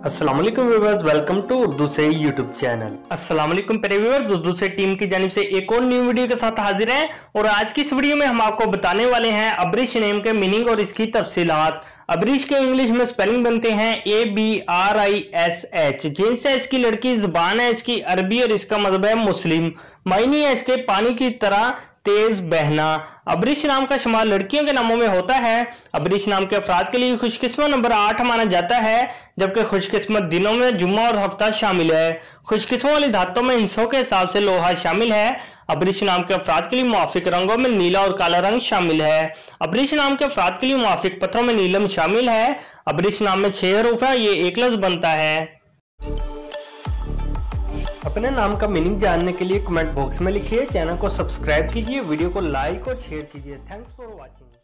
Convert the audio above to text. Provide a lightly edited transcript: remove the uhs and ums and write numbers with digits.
अस्सलाम वालेकुम viewers, welcome to Urdu से यूट्यूब चैनल। अस्सलाम वालेकुम प्यारे व्यूअर्स, उर्दू से टीम की जानिब से एक और न्यू वीडियो के साथ हाजिर हैं और आज की इस वीडियो में हम आपको बताने वाले हैं अब्रिश नेम के मीनिंग और इसकी तफसीलात। अब्रिश के इंग्लिश में स्पेलिंग बनते हैं ABRISH। जिनसे इसकी लड़की जुबान है, इसकी अरबी और इसका मतलब है मुस्लिम। मायने है इसके पानी की तरह तेज बहना। अब्रिश नाम का शुमार लड़कियों के नामों में होता है। अब्रिश नाम के अफराद के लिए खुशकिस्मत नंबर 8 माना जाता है, जबकि खुशकिस्मत दिनों में जुम्मा और हफ्ता शामिल है। खुशकिस्मत वाली धातों में हिस्सों के हिसाब से लोहा शामिल है। अब्रिश नाम के अफराद के लिए मुआफिक रंगों में नीला और काला रंग शामिल है। अब्रिश नाम के अफराद के लिए मुआफिक पत्थरों में नीलम शामिल है। अब्रिश नाम में 6 हरूफ है, ये एक लफ्ज बनता है। अपने नाम का मीनिंग जानने के लिए कमेंट बॉक्स में लिखिए, चैनल को सब्सक्राइब कीजिए, वीडियो को लाइक और शेयर कीजिए। Thanks for watching.